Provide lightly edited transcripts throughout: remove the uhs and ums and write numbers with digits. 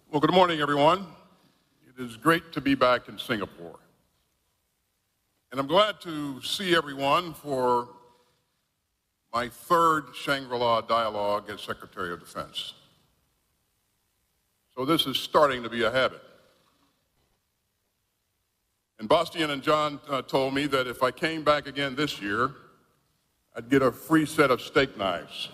Well, good morning, everyone. It is great to be back in Singapore. And I'm glad to see everyone for my third Shangri-La Dialogue as Secretary of Defense. So this is starting to be a habit. And Bastian and John told me that if I came back again this year, I'd get a free set of steak knives.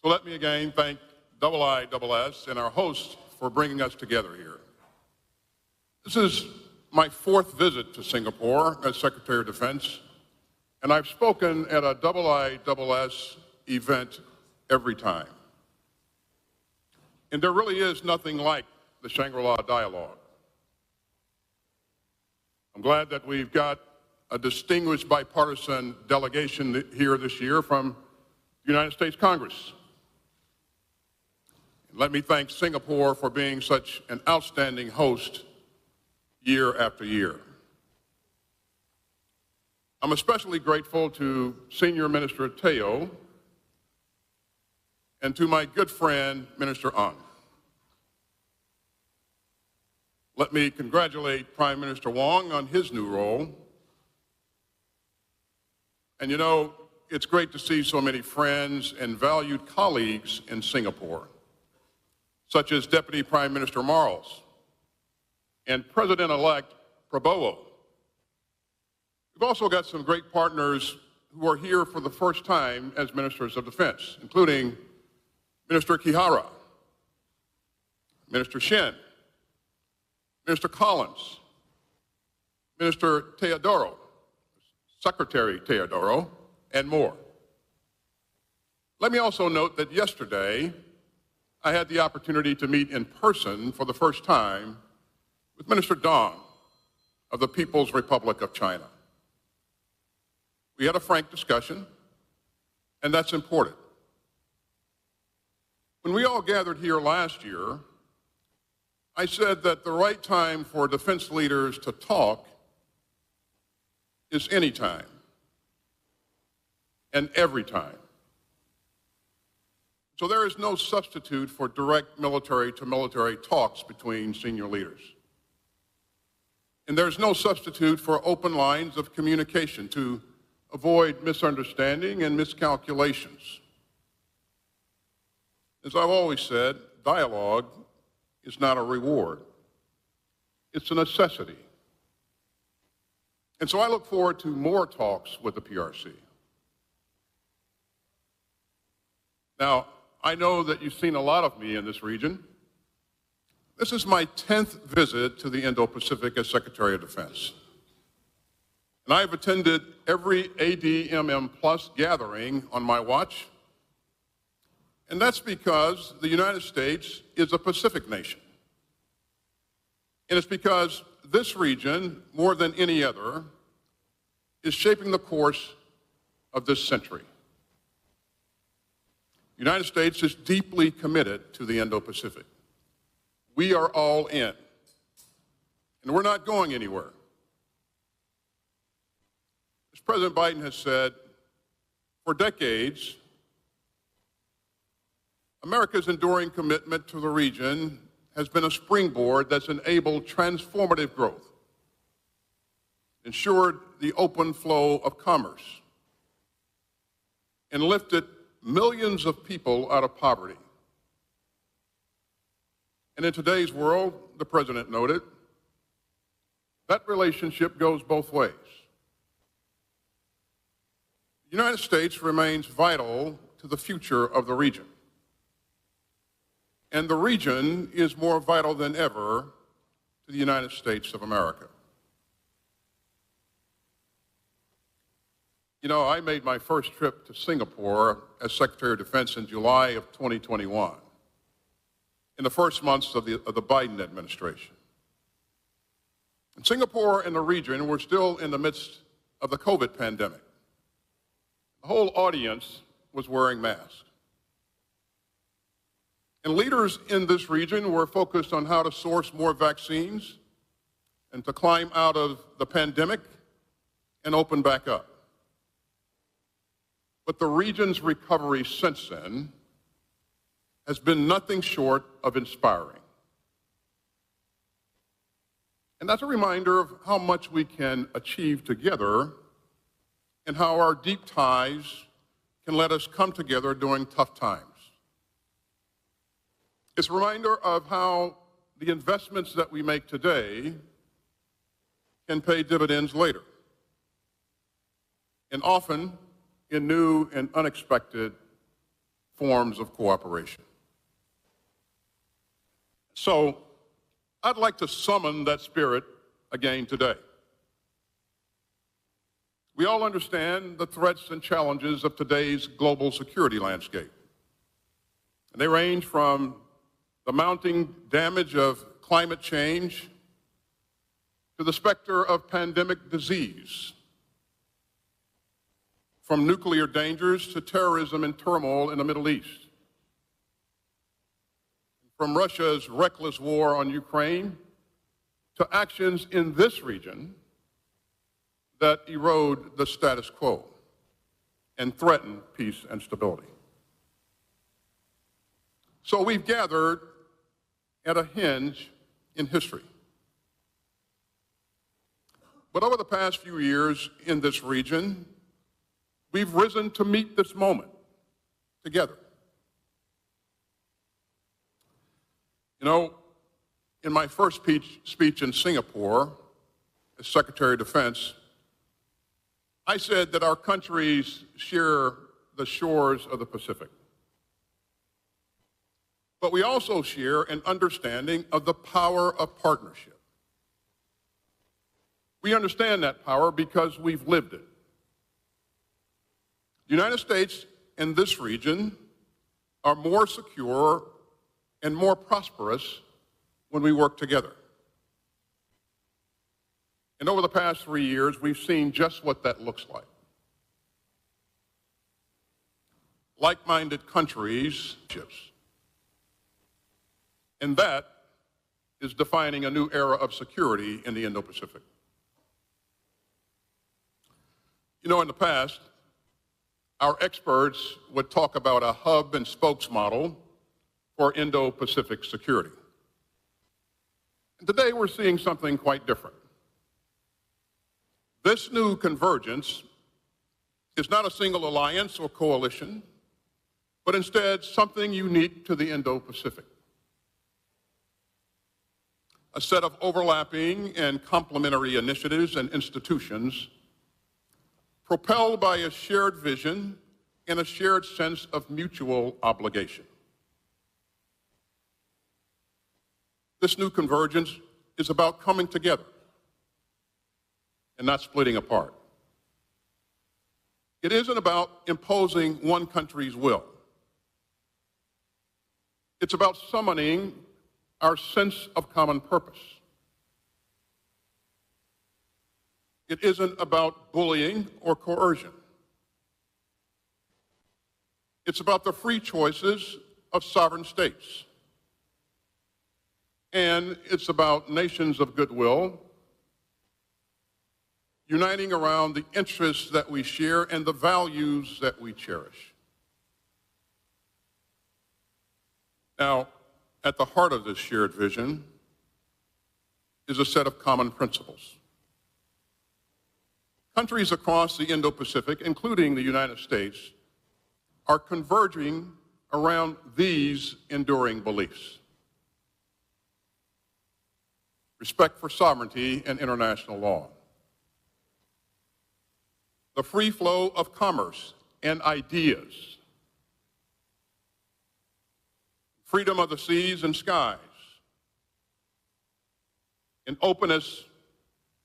So let me again thank IISS and our hosts for bringing us together here. This is my fourth visit to Singapore as Secretary of Defense, and I've spoken at a IISS event every time. And there really is nothing like the Shangri-La Dialogue. I'm glad that we've got a distinguished bipartisan delegation here this year from the United States Congress. Let me thank Singapore for being such an outstanding host year after year. I'm especially grateful to Senior Minister Teo and to my good friend, Minister Wong. Let me congratulate Prime Minister Wong on his new role. And you know, it's great to see so many friends and valued colleagues in Singapore, such as Deputy Prime Minister Marles and President-elect Prabowo. We've also got some great partners who are here for the first time as Ministers of Defense, including Minister Kihara, Minister Shen, Minister Collins, Minister Teodoro, Secretary Teodoro, and more. Let me also note that yesterday, I had the opportunity to meet in person for the first time with Minister Dong of the People's Republic of China. We had a frank discussion, and that's important. When we all gathered here last year, I said that the right time for defense leaders to talk is any time and every time. So there is no substitute for direct military-to-military talks between senior leaders. And there's no substitute for open lines of communication to avoid misunderstanding and miscalculations. As I've always said, dialogue is not a reward. It's a necessity. And so I look forward to more talks with the PRC. Now, I know that you've seen a lot of me in this region. This is my 10th visit to the Indo-Pacific as Secretary of Defense. And I've attended every ADMM Plus gathering on my watch. And that's because the United States is a Pacific nation. And it's because this region, more than any other, is shaping the course of this century. The United States is deeply committed to the Indo-Pacific. We are all in, and we're not going anywhere. As President Biden has said, for decades, America's enduring commitment to the region has been a springboard that's enabled transformative growth, ensured the open flow of commerce, and lifted millions of people out of poverty. And in today's world, the President noted, that relationship goes both ways. The United States remains vital to the future of the region. And the region is more vital than ever to the United States of America. You know, I made my first trip to Singapore as Secretary of Defense in July of 2021, in the first months of the Biden administration. And Singapore and the region were still in the midst of the COVID pandemic. The whole audience was wearing masks. And leaders in this region were focused on how to source more vaccines and to climb out of the pandemic and open back up. But the region's recovery since then has been nothing short of inspiring. And that's a reminder of how much we can achieve together and how our deep ties can let us come together during tough times. It's a reminder of how the investments that we make today can pay dividends later, and often in new and unexpected forms of cooperation. So I'd like to summon that spirit again today. We all understand the threats and challenges of today's global security landscape. And they range from the mounting damage of climate change to the specter of pandemic disease, from nuclear dangers to terrorism and turmoil in the Middle East, from Russia's reckless war on Ukraine to actions in this region that erode the status quo and threaten peace and stability. So we've gathered at a hinge in history. But over the past few years in this region, we've risen to meet this moment together. You know, in my first speech in Singapore as Secretary of Defense, I said that our countries share the shores of the Pacific. But we also share an understanding of the power of partnership. We understand that power because we've lived it. The United States and this region are more secure and more prosperous when we work together. And over the past 3 years, we've seen just what that looks like. Like-minded countries, and that is defining a new era of security in the Indo-Pacific. You know, in the past, our experts would talk about a hub and spokes model for Indo-Pacific security. And today we're seeing something quite different. This new convergence is not a single alliance or coalition, but instead something unique to the Indo-Pacific. A set of overlapping and complementary initiatives and institutions propelled by a shared vision and a shared sense of mutual obligation. This new convergence is about coming together and not splitting apart. It isn't about imposing one country's will. It's about summoning our sense of common purpose. It isn't about bullying or coercion. It's about the free choices of sovereign states. And it's about nations of goodwill uniting around the interests that we share and the values that we cherish. Now, at the heart of this shared vision is a set of common principles. Countries across the Indo-Pacific, including the United States, are converging around these enduring beliefs: respect for sovereignty and international law, the free flow of commerce and ideas, freedom of the seas and skies, and openness,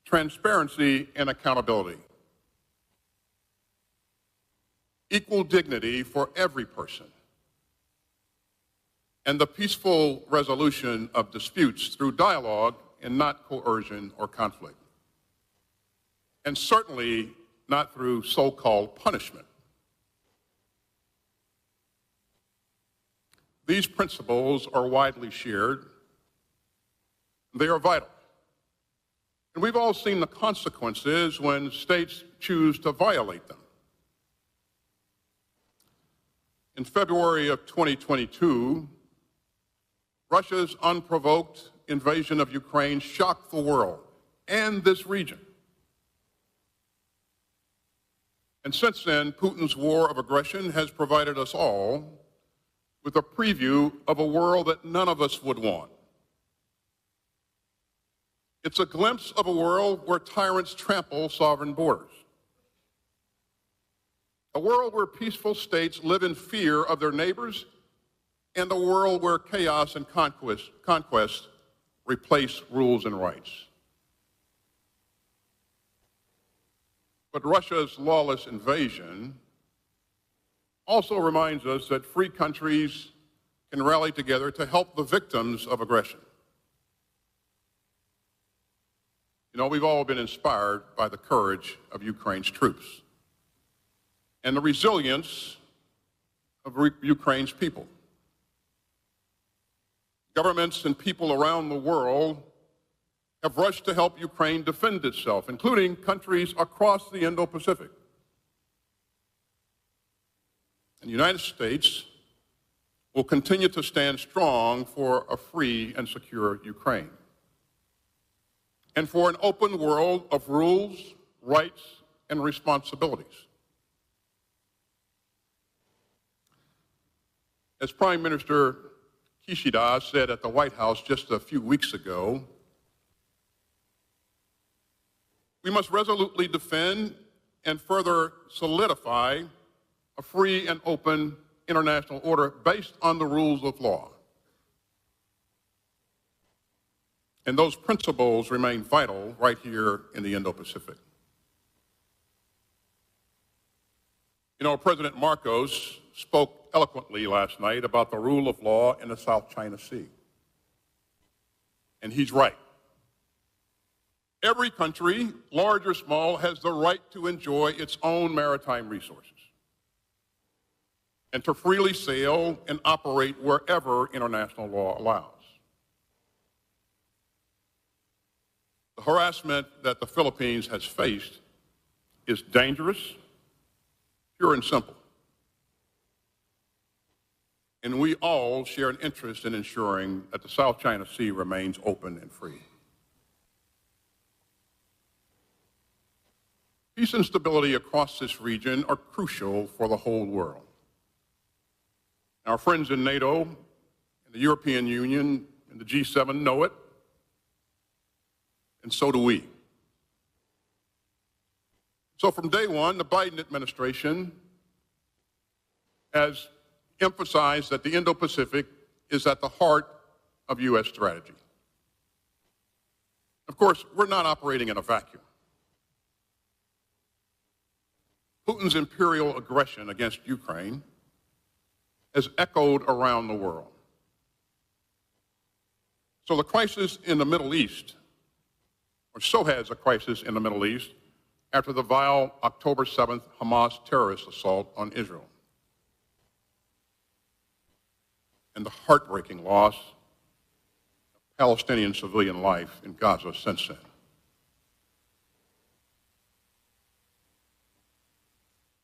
transparency, and accountability. Equal dignity for every person, and the peaceful resolution of disputes through dialogue and not coercion or conflict. And certainly not through so-called punishment. These principles are widely shared. They are vital. And we've all seen the consequences when states choose to violate them. In February of 2022, Russia's unprovoked invasion of Ukraine shocked the world and this region. And since then, Putin's war of aggression has provided us all with a preview of a world that none of us would want. It's a glimpse of a world where tyrants trample sovereign borders. A world where peaceful states live in fear of their neighbors, and a world where chaos and conquest replace rules and rights. But Russia's lawless invasion also reminds us that free countries can rally together to help the victims of aggression. You know, we've all been inspired by the courage of Ukraine's troops and the resilience of Ukraine's people. Governments and people around the world have rushed to help Ukraine defend itself, including countries across the Indo-Pacific. And the United States will continue to stand strong for a free and secure Ukraine, and for an open world of rules, rights, and responsibilities. As Prime Minister Kishida said at the White House just a few weeks ago, we must resolutely defend and further solidify a free and open international order based on the rules of law. And those principles remain vital right here in the Indo-Pacific. You know, President Marcos spoke eloquently last night about the rule of law in the South China Sea. And he's right. Every country, large or small, has the right to enjoy its own maritime resources and to freely sail and operate wherever international law allows. The harassment that the Philippines has faced is dangerous, pure and simple. And we all share an interest in ensuring that the South China Sea remains open and free. Peace and stability across this region are crucial for the whole world. Our friends in NATO, and the European Union, and the G7 know it, and so do we. So from day one, the Biden administration has emphasized that the Indo-Pacific is at the heart of U.S. strategy. Of course, we're not operating in a vacuum. Putin's imperial aggression against Ukraine has echoed around the world. So the crisis in the Middle East, or so has a crisis in the Middle East after the vile October 7th Hamas terrorist assault on Israel, and the heartbreaking loss of Palestinian civilian life in Gaza since then.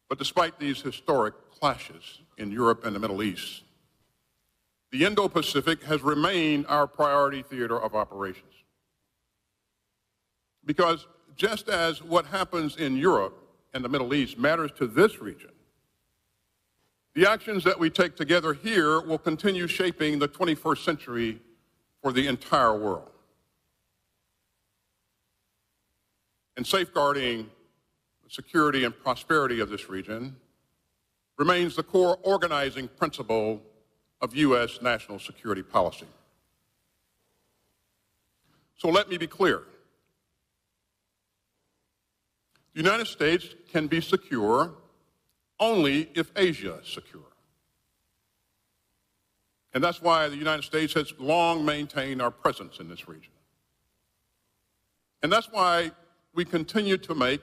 But despite these historic clashes in Europe and the Middle East, the Indo-Pacific has remained our priority theater of operations. Because just as what happens in Europe and the Middle East matters to this region, the actions that we take together here will continue shaping the 21st century for the entire world. And safeguarding the security and prosperity of this region remains the core organizing principle of U.S. national security policy. So let me be clear. The United States can be secure only if Asia is secure. And that's why the United States has long maintained our presence in this region. And that's why we continue to make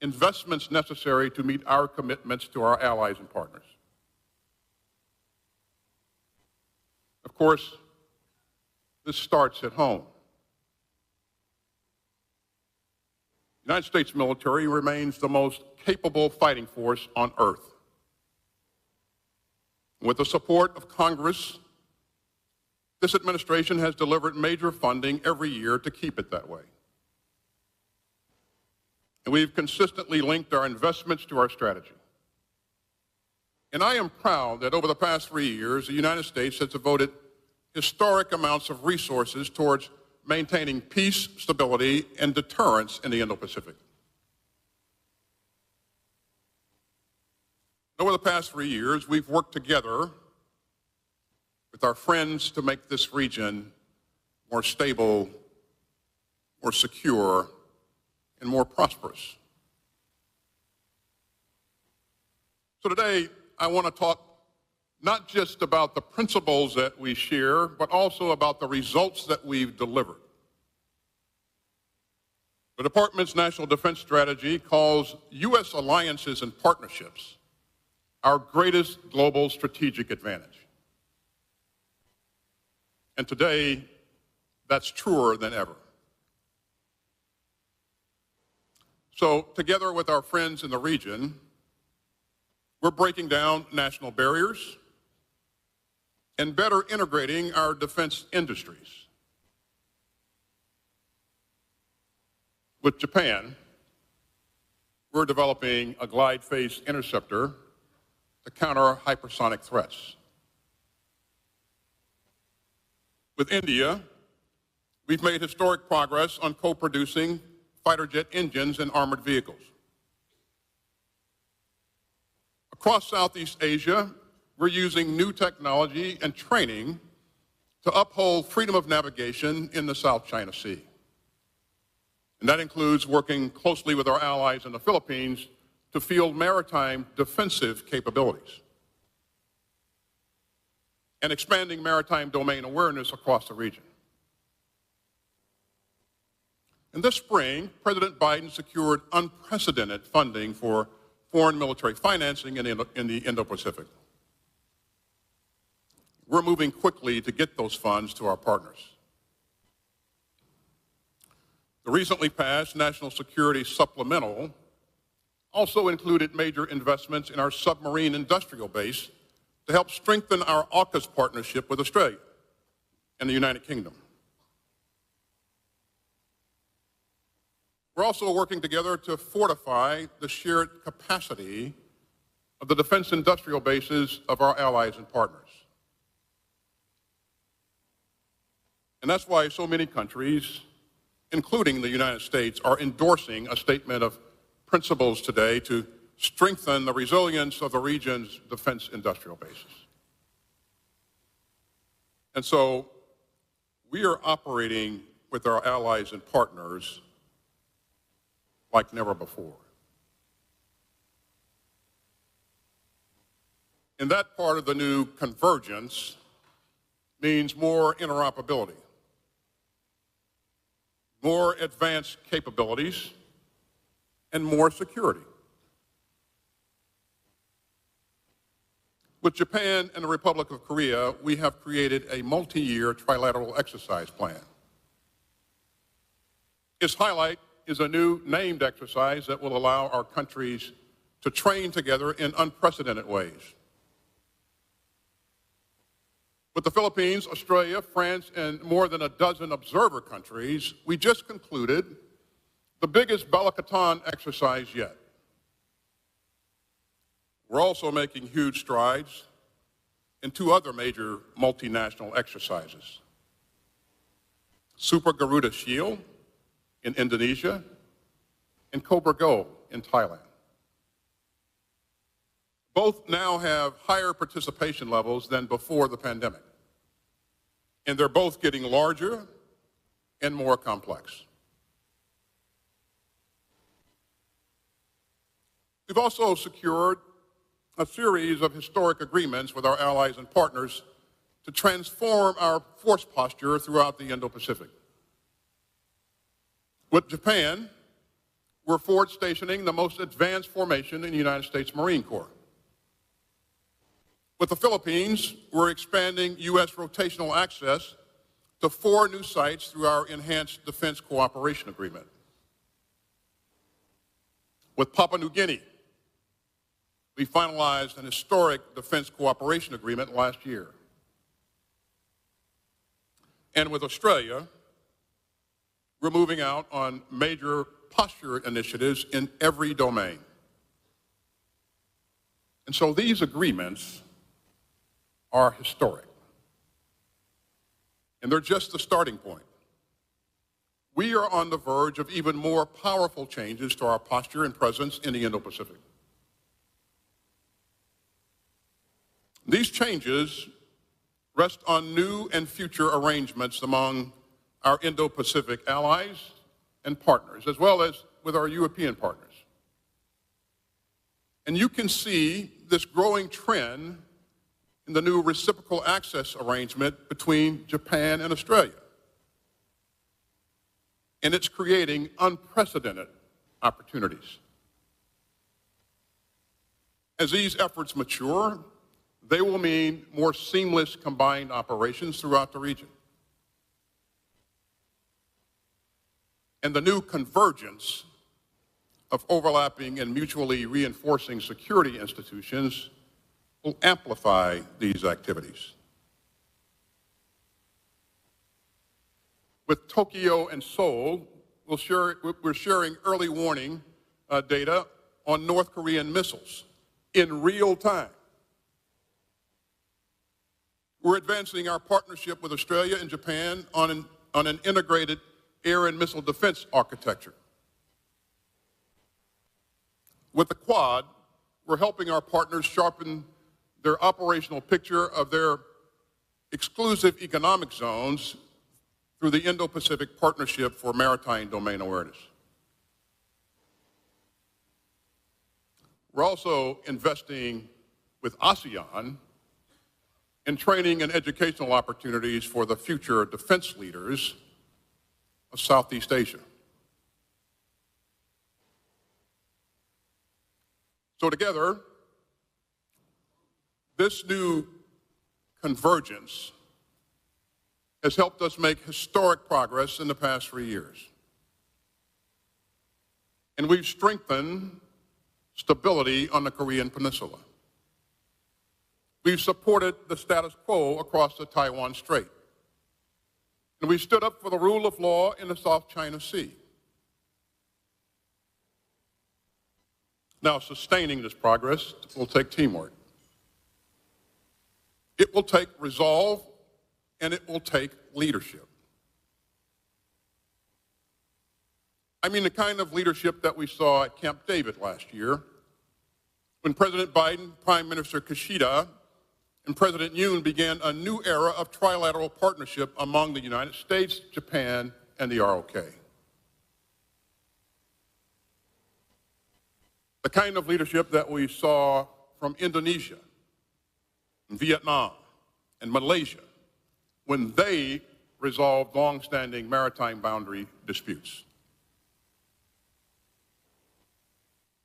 investments necessary to meet our commitments to our allies and partners. Of course, this starts at home. The United States military remains the most capable fighting force on earth. With the support of Congress, this administration has delivered major funding every year to keep it that way. And we've consistently linked our investments to our strategy. And I am proud that over the past 3 years, the United States has devoted historic amounts of resources towards maintaining peace, stability, and deterrence in the Indo-Pacific. Over the past 3 years, we've worked together with our friends to make this region more stable, more secure, and more prosperous. So today, I want to talk not just about the principles that we share, but also about the results that we've delivered. The Department's National Defense Strategy calls U.S. alliances and partnerships our greatest global strategic advantage. And today, that's truer than ever. So together with our friends in the region, we're breaking down national barriers and better integrating our defense industries. With Japan, we're developing a glide phase interceptor to counter hypersonic threats. With India, we've made historic progress on co-producing fighter jet engines and armored vehicles. Across Southeast Asia, we're using new technology and training to uphold freedom of navigation in the South China Sea. And that includes working closely with our allies in the Philippines to field maritime defensive capabilities and expanding maritime domain awareness across the region. And this spring, President Biden secured unprecedented funding for foreign military financing in the Indo-Pacific. We're moving quickly to get those funds to our partners. The recently passed National Security Supplemental also included major investments in our submarine industrial base to help strengthen our AUKUS partnership with Australia and the United Kingdom. We're also working together to fortify the shared capacity of the defense industrial bases of our allies and partners. And that's why so many countries, including the United States, are endorsing a statement of principles today to strengthen the resilience of the region's defense industrial bases. And so we are operating with our allies and partners like never before. And that part of the new convergence means more interoperability, more advanced capabilities, and more security. With Japan and the Republic of Korea, we have created a multi-year trilateral exercise plan. Its highlight is a new named exercise that will allow our countries to train together in unprecedented ways. With the Philippines, Australia, France, and more than a dozen observer countries, we just concluded the biggest Balikatan exercise yet. We're also making huge strides in two other major multinational exercises. Super Garuda Shield in Indonesia and Cobra Go in Thailand. Both now have higher participation levels than before the pandemic. And they're both getting larger and more complex. We've also secured a series of historic agreements with our allies and partners to transform our force posture throughout the Indo-Pacific. With Japan, we're forward stationing the most advanced formation in the United States Marine Corps. With the Philippines, we're expanding U.S. rotational access to 4 new sites through our Enhanced Defense Cooperation Agreement. With Papua New Guinea, we finalized an historic defense cooperation agreement last year. And with Australia, we're moving out on major posture initiatives in every domain. And so these agreements are historic. And they're just the starting point. We are on the verge of even more powerful changes to our posture and presence in the Indo-Pacific. These changes rest on new and future arrangements among our Indo-Pacific allies and partners, as well as with our European partners. And you can see this growing trend in the new reciprocal access arrangement between Japan and Australia. And it's creating unprecedented opportunities. As these efforts mature, they will mean more seamless combined operations throughout the region. And the new convergence of overlapping and mutually reinforcing security institutions will amplify these activities. With Tokyo and Seoul, we're sharing early warning data on North Korean missiles in real time. We're advancing our partnership with Australia and Japan on an integrated air and missile defense architecture. With the Quad, we're helping our partners sharpen their operational picture of their exclusive economic zones through the Indo-Pacific Partnership for Maritime Domain Awareness. We're also investing with ASEAN in training and educational opportunities for the future defense leaders of Southeast Asia. So together, this new convergence has helped us make historic progress in the past 3 years. And we've strengthened stability on the Korean Peninsula. We've supported the status quo across the Taiwan Strait. And we've stood up for the rule of law in the South China Sea. Now, sustaining this progress will take teamwork. It will take resolve, and it will take leadership. I mean the kind of leadership that we saw at Camp David last year, when President Biden, Prime Minister Kishida, and President Yoon began a new era of trilateral partnership among the United States, Japan, and the ROK. The kind of leadership that we saw from Indonesia, and Vietnam, and Malaysia, when they resolved long-standing maritime boundary disputes.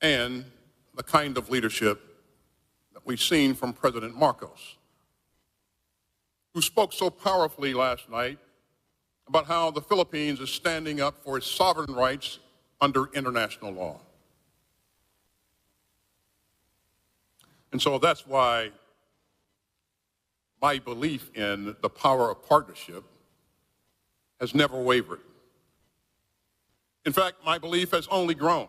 And the kind of leadership that we've seen from President Marcos, who spoke so powerfully last night about how the Philippines is standing up for its sovereign rights under international law. And so that's why my belief in the power of partnership has never wavered. In fact, my belief has only grown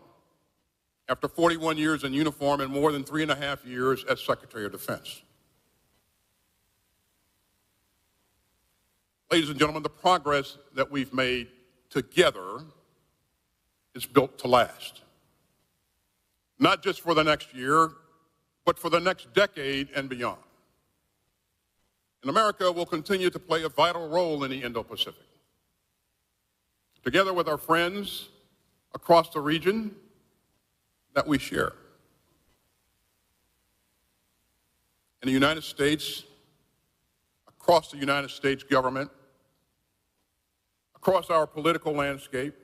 after 41 years in uniform and more than 3.5 years as Secretary of Defense. Ladies and gentlemen, the progress that we've made together is built to last. Not just for the next year, but for the next decade and beyond. And America will continue to play a vital role in the Indo-Pacific. Together with our friends across the region that we share. In the United States, across the United States government, across our political landscape,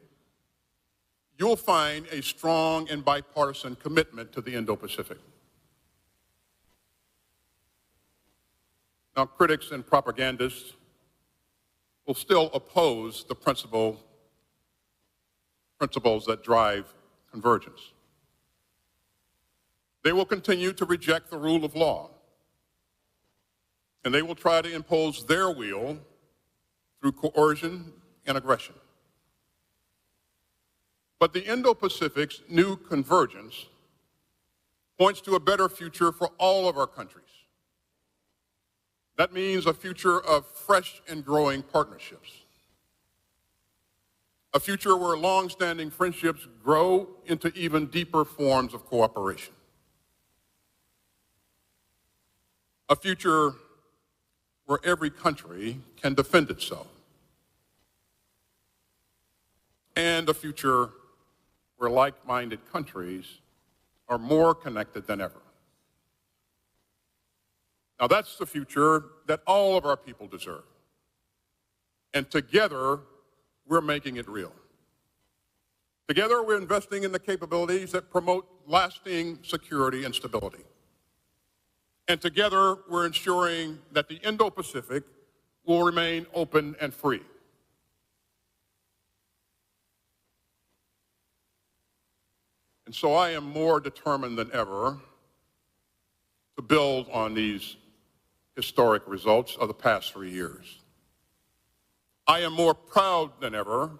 you'll find a strong and bipartisan commitment to the Indo-Pacific. Now, critics and propagandists will still oppose the principles that drive convergence. They will continue to reject the rule of law, and they will try to impose their will through coercion and aggression. But the Indo-Pacific's new convergence points to a better future for all of our countries. That means a future of fresh and growing partnerships, a future where long-standing friendships grow into even deeper forms of cooperation, a future where every country can defend itself, and a future where like-minded countries are more connected than ever. Now, that's the future that all of our people deserve. And together, we're making it real. Together, we're investing in the capabilities that promote lasting security and stability. And together, we're ensuring that the Indo-Pacific will remain open and free. And so I am more determined than ever to build on these historic results of the past 3 years. I am more proud than ever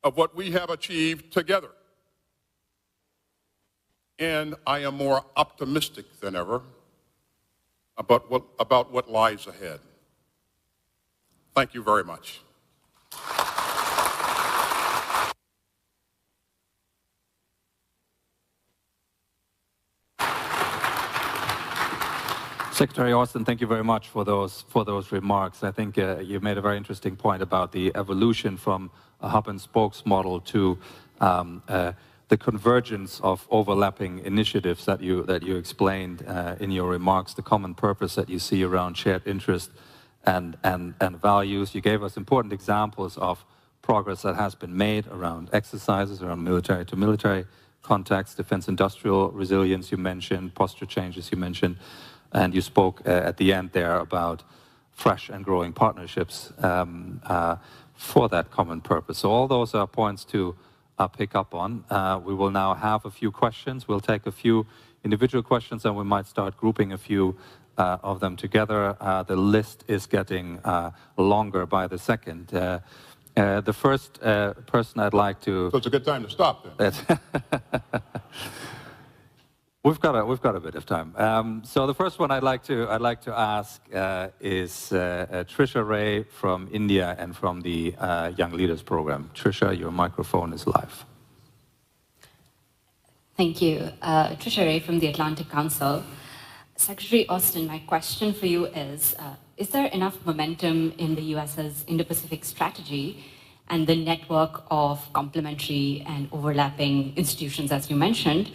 of what we have achieved together. And I am more optimistic than ever about what lies ahead. Thank you very much. Secretary Austin, thank you very much for those remarks. I think you made a very interesting point about the evolution from a hub and spokes model to the convergence of overlapping initiatives that you explained in your remarks, the common purpose that you see around shared interest and values. You gave us important examples of progress that has been made around exercises, around military to military contacts, defense industrial resilience you mentioned, posture changes you mentioned. And you spoke at the end there about fresh and growing partnerships for that common purpose. So all those are points to pick up on. We will now have a few questions. We'll take a few individual questions and we might start grouping a few of them together. The list is getting longer by the second. The first person I'd like to... So it's a good time to stop then. We've got a bit of time. So the first one I'd like to ask is Trisha Ray from India and from the Young Leaders Program. Trisha, your microphone is live. Thank you. Trisha Ray from the Atlantic Council. Secretary Austin, my question for you is there enough momentum in the US's Indo-Pacific strategy and the network of complementary and overlapping institutions, as you mentioned,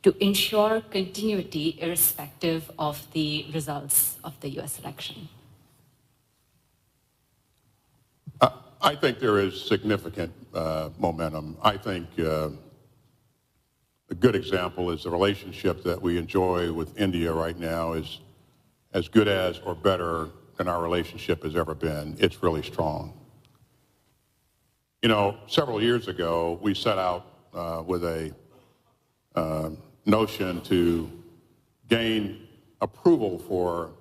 to ensure continuity irrespective of the results of the US election? I think there is significant momentum. I think a good example is the relationship that we enjoy with India right now is as good as or better than our relationship has ever been. It's really strong. You know, several years ago, we set out with a notion to gain approval for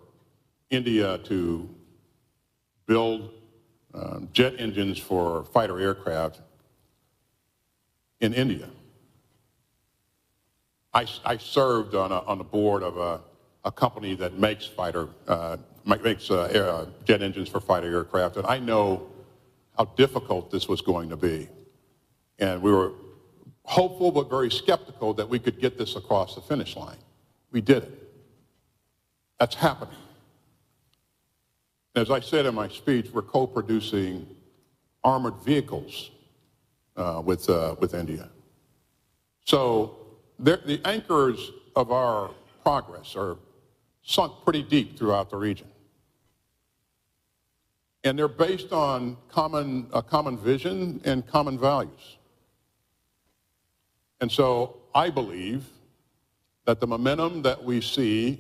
India to build jet engines for fighter aircraft in India. I served on the board of a company that makes jet engines for fighter aircraft, and I know how difficult this was going to be. And we were hopeful but very skeptical that we could get this across the finish line. We did it. That's happening. As I said in my speech, we're co-producing armored vehicles with India. So the anchors of our progress are sunk pretty deep throughout the region. And they're based on a common vision and common values. And so I believe that the momentum that we see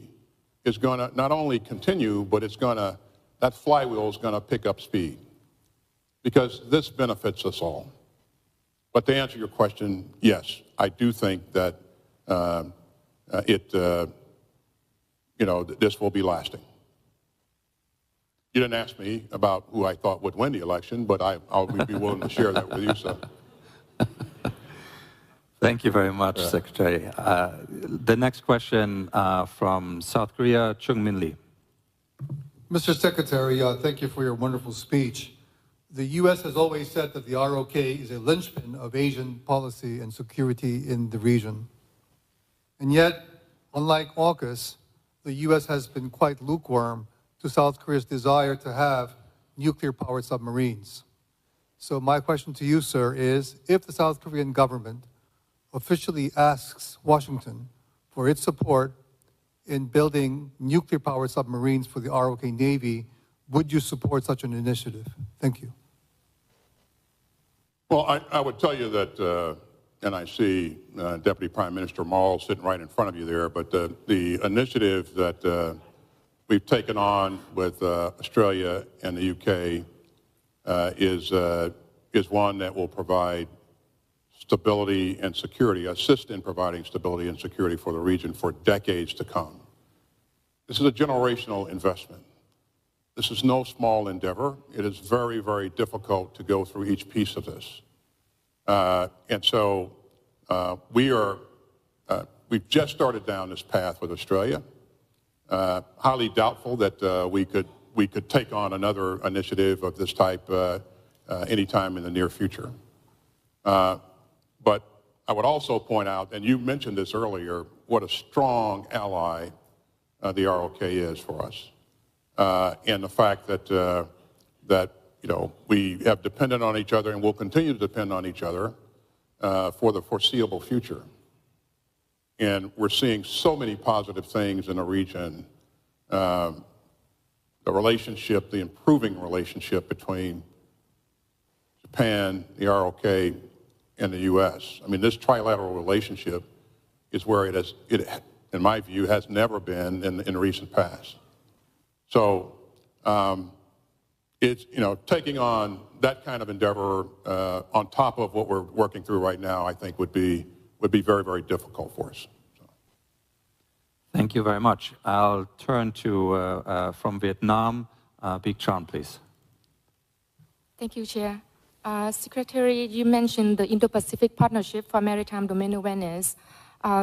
is going to not only continue, but that flywheel is going to pick up speed because this benefits us all. But to answer your question, yes, I do think that this will be lasting. You didn't ask me about who I thought would win the election, but I'll be willing to share that with you. So. Thank you very much, Secretary. The next question from South Korea, Chung-Min Lee. Mr. Secretary, thank you for your wonderful speech. The U.S. has always said that the ROK is a linchpin of Asian policy and security in the region. And yet, unlike AUKUS, the U.S. has been quite lukewarm to South Korea's desire to have nuclear-powered submarines. So my question to you, sir, is if the South Korean government officially asks Washington for its support in building nuclear-powered submarines for the ROK Navy, would you support such an initiative? Thank you. Well, I would tell you that, and I see Deputy Prime Minister Maul sitting right in front of you there, but the initiative that we've taken on with Australia and the UK is one that will provide stability and security, assist in providing stability and security for the region for decades to come. This is a generational investment. This is no small endeavor. It is very, very difficult to go through each piece of this. And so we've just started down this path with Australia. Highly doubtful that we could take on another initiative of this type anytime in the near future. But I would also point out, and you mentioned this earlier, what a strong ally the ROK is for us, and the fact that we have depended on each other and will continue to depend on each other for the foreseeable future. And we're seeing so many positive things in the region. The relationship, the improving relationship between Japan, the ROK, and the U.S. I mean, this trilateral relationship is where it, in my view, has never been in recent past. So it's, taking on that kind of endeavor on top of what we're working through right now, I think would be very, very difficult for us. So. Thank you very much. I'll turn to, from Vietnam, Big Chan, please. Thank you, Chair. Secretary, you mentioned the Indo-Pacific Partnership for Maritime Domain Awareness.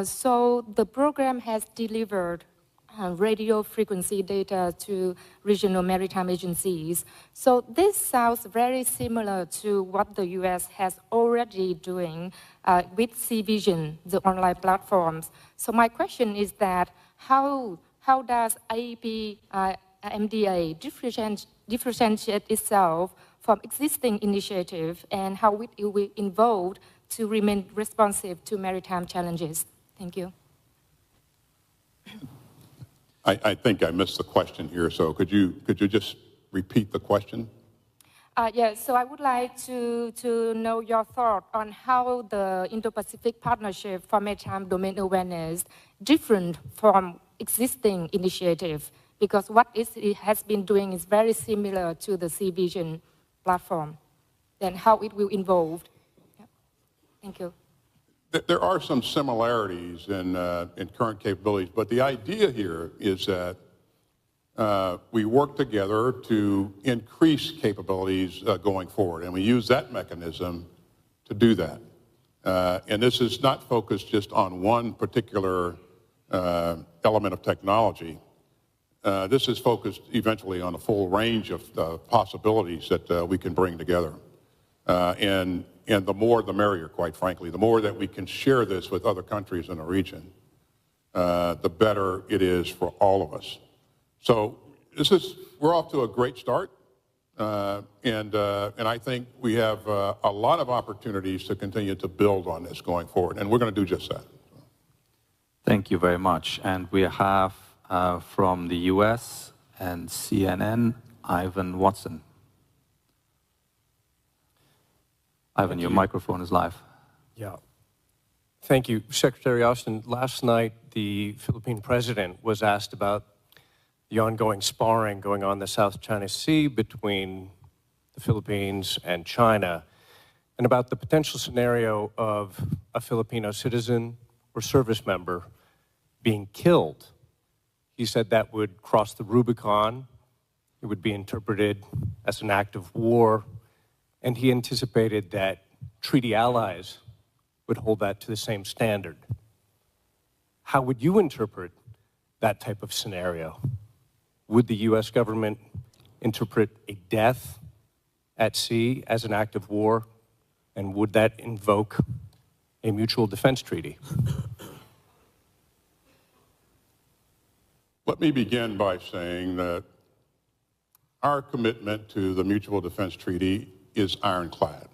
So the program has delivered radio frequency data to regional maritime agencies. So this sounds very similar to what the U.S. has already doing with CVision, the online platforms. So my question is that how does AEP MDA differentiate itself from existing initiative, and how it will be involved to remain responsive to maritime challenges? Thank you. I think I missed the question here, so could you just repeat the question? Yes, so I would like to know your thought on how the Indo-Pacific Partnership for Maritime Domain Awareness different from existing initiative, because what it has been doing is very similar to the CVision platform, then how it will evolve. Yeah. Thank you. There are some similarities in current capabilities, but the idea here is that we work together to increase capabilities going forward, and we use that mechanism to do that. And this is not focused just on one particular element of technology. This is focused eventually on a full range of possibilities that we can bring together. And the more the merrier, quite frankly. The more that we can share this with other countries in the region, the better it is for all of us. So we're off to a great start, and I think we have a lot of opportunities to continue to build on this going forward, and we're going to do just that. Thank you very much. And we have from the US and CNN, Ivan Watson. Ivan, your microphone is live. Yeah. Thank you. Secretary Austin, last night the Philippine president was asked about the ongoing sparring going on in the South China Sea between the Philippines and China, and about the potential scenario of a Filipino citizen or service member being killed. He said that would cross the Rubicon. It would be interpreted as an act of war. And he anticipated that treaty allies would hold that to the same standard. How would you interpret that type of scenario? Would the US government interpret a death at sea as an act of war? And would that invoke a mutual defense treaty? Let me begin by saying that our commitment to the Mutual Defense Treaty is ironclad.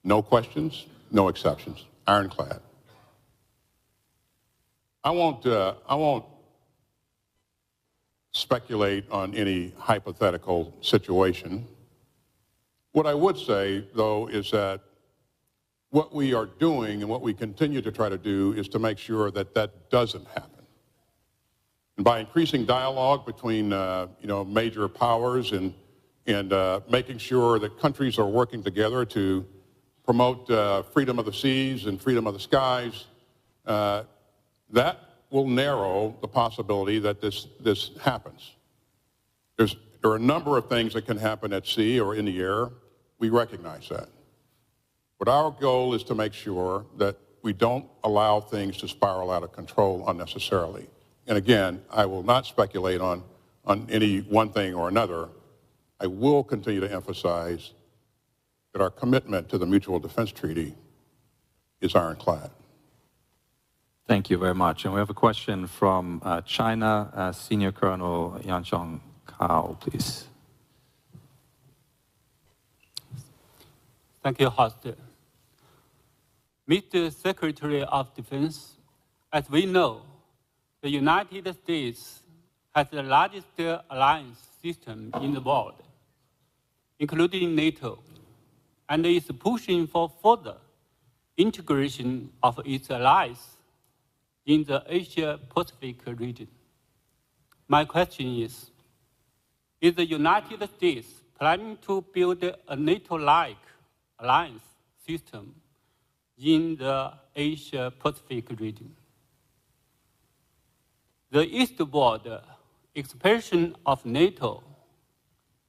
No questions, no exceptions, ironclad. I won't speculate on any hypothetical situation. What I would say, though, is that what we are doing and what we continue to try to do is to make sure that that doesn't happen. And by increasing dialogue between major powers and making sure that countries are working together to promote freedom of the seas and freedom of the skies, that will narrow the possibility that this happens. There are a number of things that can happen at sea or in the air. We recognize that. But our goal is to make sure that we don't allow things to spiral out of control unnecessarily. And again, I will not speculate on any one thing or another. I will continue to emphasize that our commitment to the Mutual Defense Treaty is ironclad. Thank you very much. And we have a question from China, Senior Colonel Yanchong Kao, please. Thank you, host. Mr. Secretary of Defense, as we know, the United States has the largest alliance system in the world, including NATO, and is pushing for further integration of its allies in the Asia-Pacific region. My question is the United States planning to build a NATO-like alliance system in the Asia-Pacific region? The eastward expansion of NATO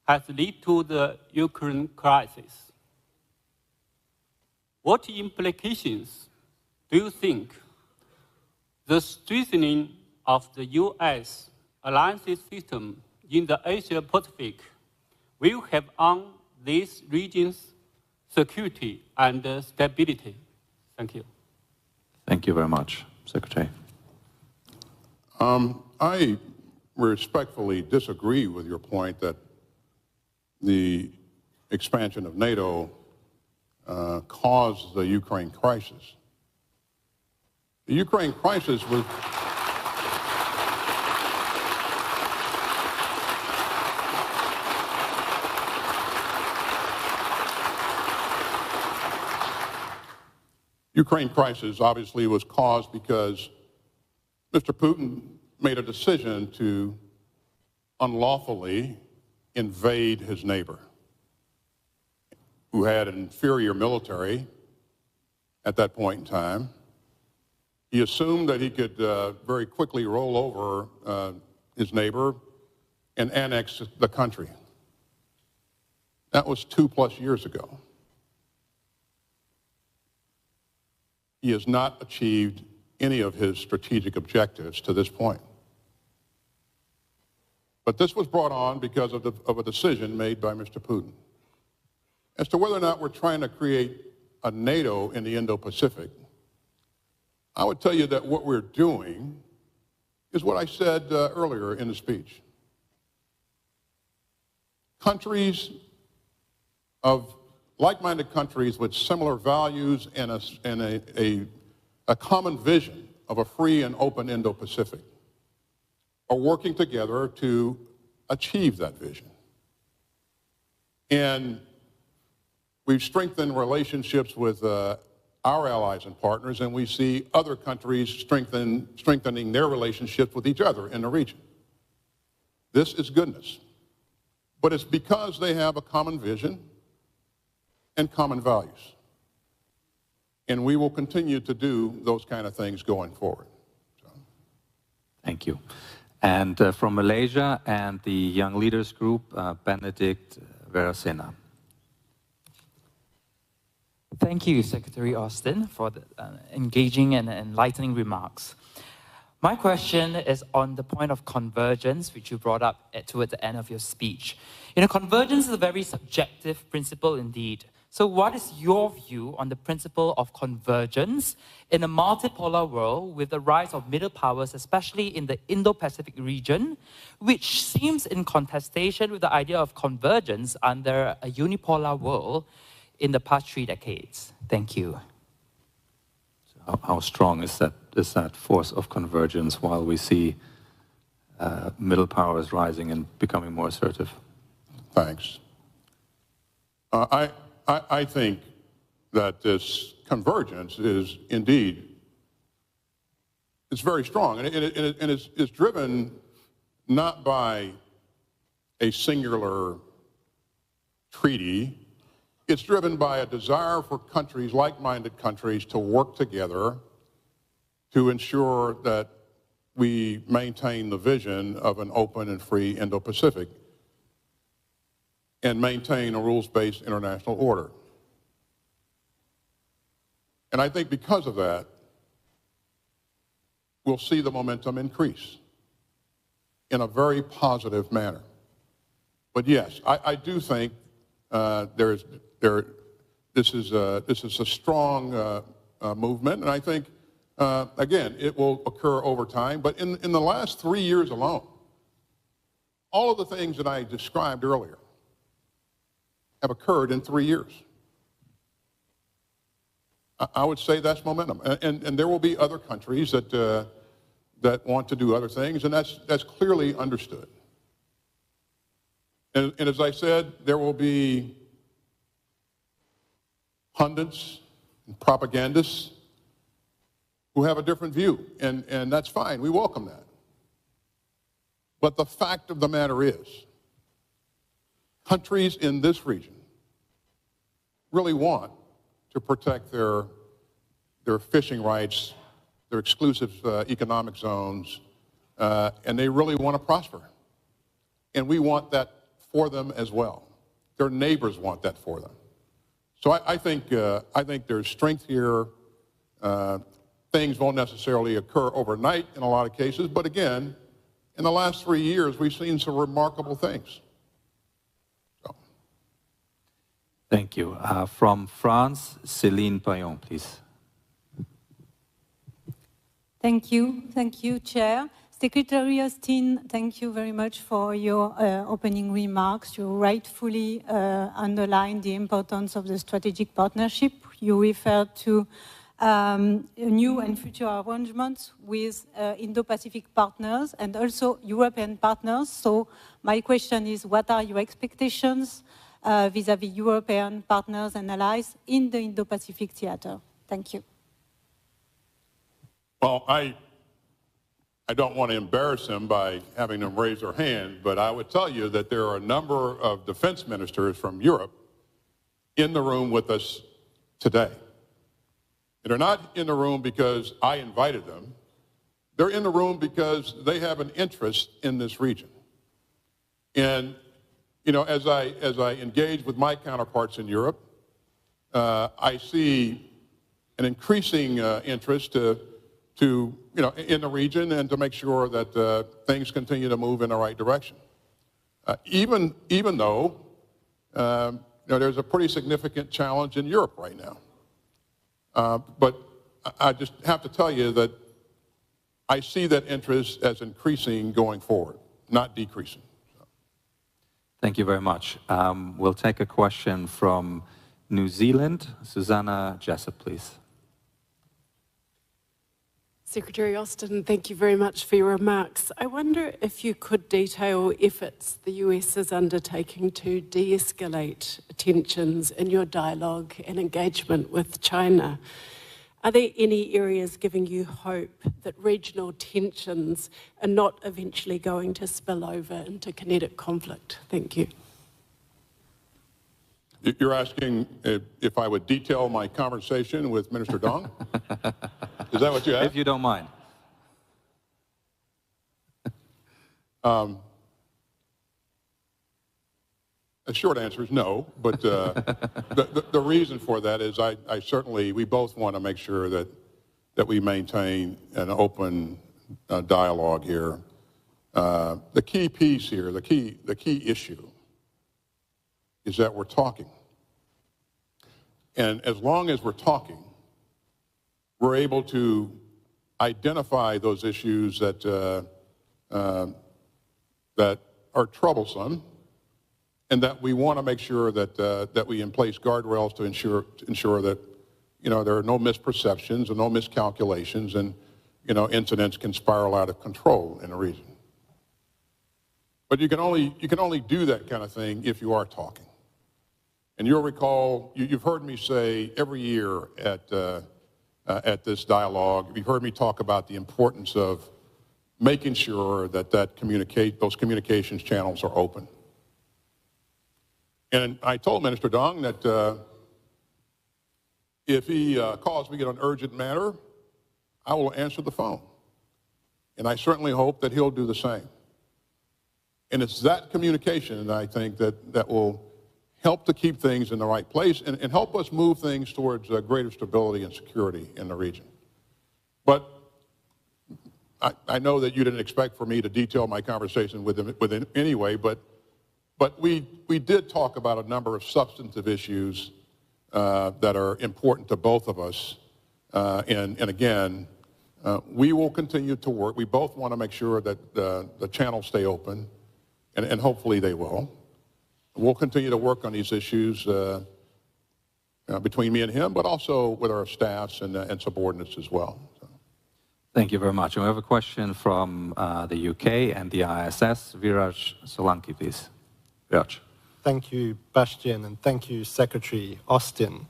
has led to the Ukraine crisis. What implications do you think the strengthening of the U.S. alliance system in the Asia-Pacific will have on this region's security and stability? Thank you. Thank you very much, Secretary. I respectfully disagree with your point that the expansion of NATO caused the Ukraine crisis. The Ukraine crisis was... Ukraine crisis obviously was caused because Mr. Putin made a decision to unlawfully invade his neighbor, who had an inferior military at that point in time. He assumed that he could very quickly roll over his neighbor and annex the country. That was 2+ years ago. He has not achieved any of his strategic objectives to this point. But this was brought on because of a decision made by Mr. Putin. As to whether or not we're trying to create a NATO in the Indo-Pacific, I would tell you that what we're doing is what I said earlier in the speech. Countries of like-minded countries with similar values and a common vision of a free and open Indo-Pacific are working together to achieve that vision. And we've strengthened relationships with our allies and partners, and we see other countries strengthening their relationships with each other in the region. This is goodness. But it's because they have a common vision and common values. And we will continue to do those kind of things going forward. So. Thank you. And from Malaysia and the Young Leaders Group, Benedict Verasena. Thank you, Secretary Austin, for the engaging and enlightening remarks. My question is on the point of convergence, which you brought up toward the end of your speech. You know, convergence is a very subjective principle indeed. So what is your view on the principle of convergence in a multipolar world with the rise of middle powers, especially in the Indo-Pacific region, which seems in contestation with the idea of convergence under a unipolar world in the past 3 decades? Thank you. How strong is that force of convergence while we see middle powers rising and becoming more assertive? Thanks. I think that this convergence is indeed, it's very strong, and it's driven not by a singular treaty. It's driven by a desire for countries, like-minded countries, to work together to ensure that we maintain the vision of an open and free Indo-Pacific and maintain a rules-based international order. And I think because of that, we'll see the momentum increase in a very positive manner. But yes, I do think this is a strong movement, and I think, again, it will occur over time. But in the last 3 years alone, all of the things that I described earlier have occurred in 3 years. I would say that's momentum, and there will be other countries that want to do other things, and that's clearly understood. And as I said, there will be pundits and propagandists who have a different view, and that's fine. We welcome that. But the fact of the matter is, countries in this region really want to protect their fishing rights, their exclusive economic zones, and they really want to prosper. And we want that for them as well. Their neighbors want that for them. So I think there's strength here. Things won't necessarily occur overnight in a lot of cases, but again, in the last 3 years, we've seen some remarkable things. So. Thank you. From France, Céline Payon, please. Thank you, Chair. Secretary Austin, thank you very much for your opening remarks. You rightfully underlined the importance of the strategic partnership. You referred to new and future arrangements with Indo-Pacific partners and also European partners. So my question is, what are your expectations vis-à-vis European partners and allies in the Indo-Pacific theater? Thank you. Well, I don't want to embarrass them by having them raise their hand, but I would tell you that there are a number of defense ministers from Europe in the room with us today. They're not in the room because I invited them. They're in the room because they have an interest in this region. And, you know, as I engage with my counterparts in Europe, I see an increasing interest in the region and to make sure that things continue to move in the right direction. Even though there's a pretty significant challenge in Europe right now. But I just have to tell you that I see that interest as increasing going forward, not decreasing. Thank you very much. We'll take a question from New Zealand. Susanna Jessup, please. Secretary Austin, thank you very much for your remarks. I wonder if you could detail efforts the US is undertaking to de-escalate tensions in your dialogue and engagement with China. Are there any areas giving you hope that regional tensions are not eventually going to spill over into kinetic conflict? Thank you. You're asking if I would detail my conversation with, Minister Dong? Is that what you asked? If you don't mind. The short answer is no, but the reason for that is I certainly, we both want to make sure that we maintain an open dialogue here. The key piece here, the key issue is that we're talking. And as long as we're talking, we're able to identify those issues that are troublesome, and that we want to make sure that we in place guardrails to ensure that there are no misperceptions and no miscalculations, and incidents can spiral out of control in a region. But you can only do that kind of thing if you are talking. And you'll recall, you've heard me say every year at this dialogue, you've heard me talk about the importance of making sure that those communications channels are open. And I told Minister Dong that if he calls me in an urgent matter, I will answer the phone. And I certainly hope that he'll do the same. And it's that communication that I think that will help to keep things in the right place and help us move things towards greater stability and security in the region. But I know that you didn't expect for me to detail my conversation with him anyway, but we did talk about a number of substantive issues that are important to both of us. And again, we will continue to work. We both want to make sure that the channels stay open, and hopefully they will. We'll continue to work on these issues between me and him, but also with our staffs and subordinates as well. So. Thank you very much. And we have a question from the UK and the ISS. Viraj Solanki, please. Viraj. Thank you, Bastian, and thank you, Secretary Austin.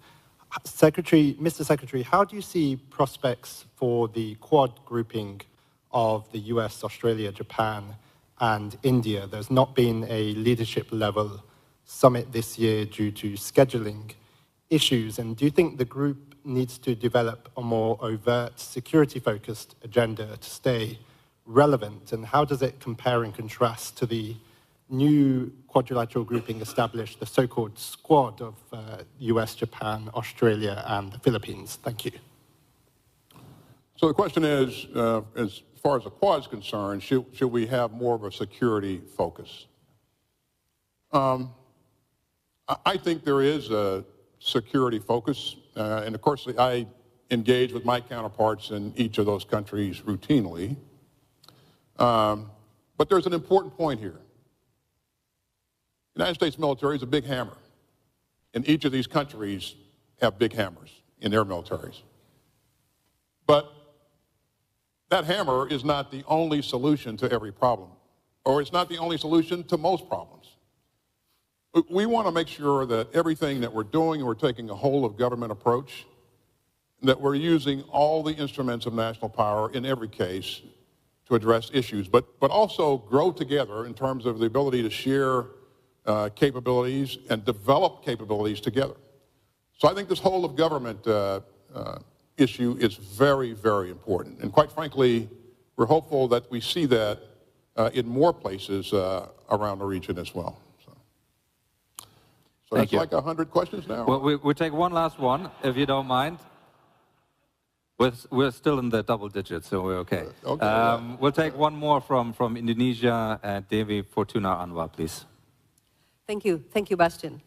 Mr. Secretary, how do you see prospects for the Quad grouping of the US, Australia, Japan, and India? There's not been a leadership-level summit this year due to scheduling issues, and do you think the group needs to develop a more overt, security-focused agenda to stay relevant, and how does it compare and contrast to the new quadrilateral grouping established, the so-called Squad of US, Japan, Australia, and the Philippines? Thank you. So the question is, as far as the Quad is concerned, should we have more of a security focus? I think there is a security focus, and of course I engage with my counterparts in each of those countries routinely. But there's an important point here. The United States military is a big hammer, and each of these countries have big hammers in their militaries. But that hammer is not the only solution to every problem, or it's not the only solution to most problems. We want to make sure that everything that we're doing, we're taking a whole of government approach, that we're using all the instruments of national power in every case to address issues, but also grow together in terms of the ability to share capabilities and develop capabilities together. So I think this whole of government issue is very, very important. And quite frankly, we're hopeful that we see that in more places around the region as well. So that's like 100 questions now. Well, we'll take one last one, if you don't mind. We're still in the double digits, so we're okay. We'll take one more from Indonesia, Devi Fortuna Anwar, please. Thank you, Bastian.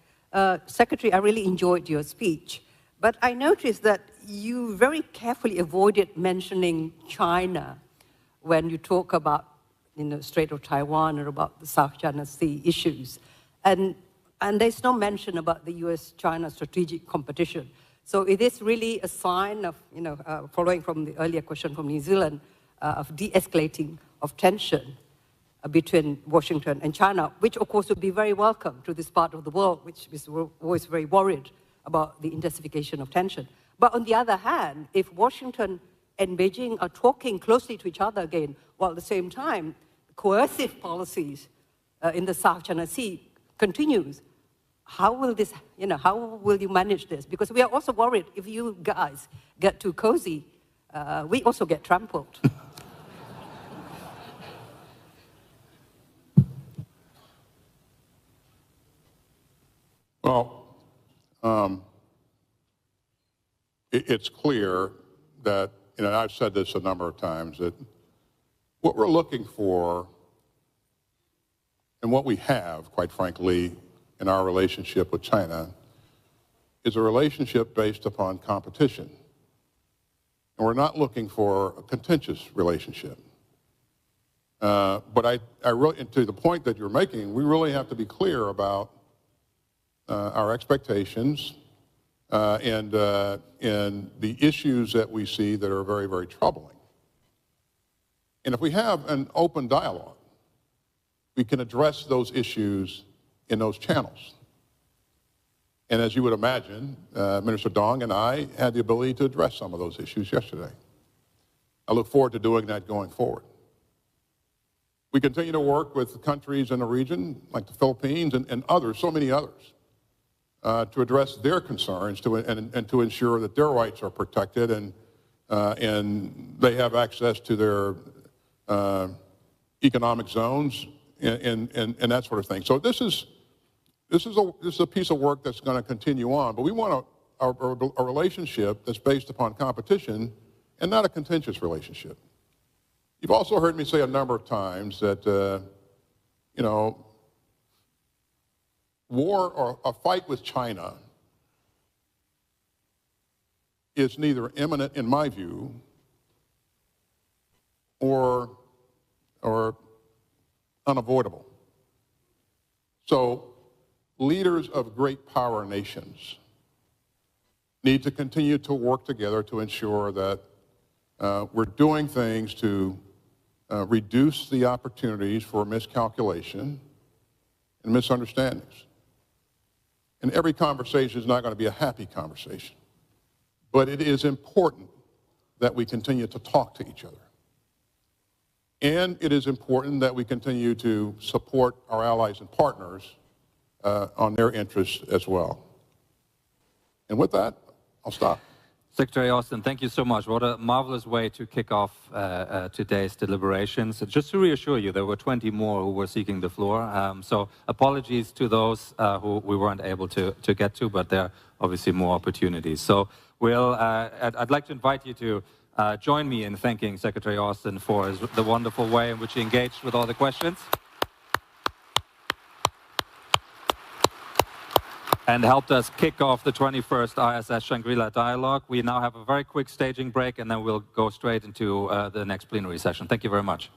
Secretary, I really enjoyed your speech, but I noticed that you very carefully avoided mentioning China when you talk about Strait of Taiwan or about the South China Sea issues. And there's no mention about the US-China strategic competition. So it is really a sign of, following from the earlier question from New Zealand, of de-escalating of tension between Washington and China, which of course would be very welcome to this part of the world, which is always very worried about the intensification of tension. But on the other hand, if Washington and Beijing are talking closely to each other again, while at the same time coercive policies in the South China Sea continues, how will this, how will you manage this? Because we are also worried if you guys get too cozy, we also get trampled. Well, it's clear that, and I've said this a number of times, that what we're looking for and what we have, quite frankly, in our relationship with China is a relationship based upon competition. And we're not looking for a contentious relationship. But I really, and to the point that you're making, we really have to be clear about our expectations and the issues that we see that are very, very troubling. And if we have an open dialogue, we can address those issues in those channels. And as you would imagine, Minister Dong and I had the ability to address some of those issues yesterday. I look forward to doing that going forward. We continue to work with countries in the region, like the Philippines and others, so many others, to address their concerns and to ensure that their rights are protected and they have access to their economic zones and that sort of thing. So this is a piece of work that's going to continue on, but we want a relationship that's based upon competition and not a contentious relationship. You've also heard me say a number of times that, war or a fight with China is neither imminent, in my view, or unavoidable. So leaders of great power nations need to continue to work together to ensure that we're doing things to reduce the opportunities for miscalculation and misunderstandings. And every conversation is not going to be a happy conversation, but it is important that we continue to talk to each other. And it is important that we continue to support our allies and partners on their interests as well. And with that, I'll stop. Secretary Austin, thank you so much. What a marvelous way to kick off today's deliberations. Just to reassure you, there were 20 more who were seeking the floor. So apologies to those who we weren't able to get to, but there are obviously more opportunities. So I'd like to invite you to join me in thanking Secretary Austin for the wonderful way in which he engaged with all the questions and helped us kick off the 21st ISS Shangri-La Dialogue. We now have a very quick staging break, and then we'll go straight into the next plenary session. Thank you very much.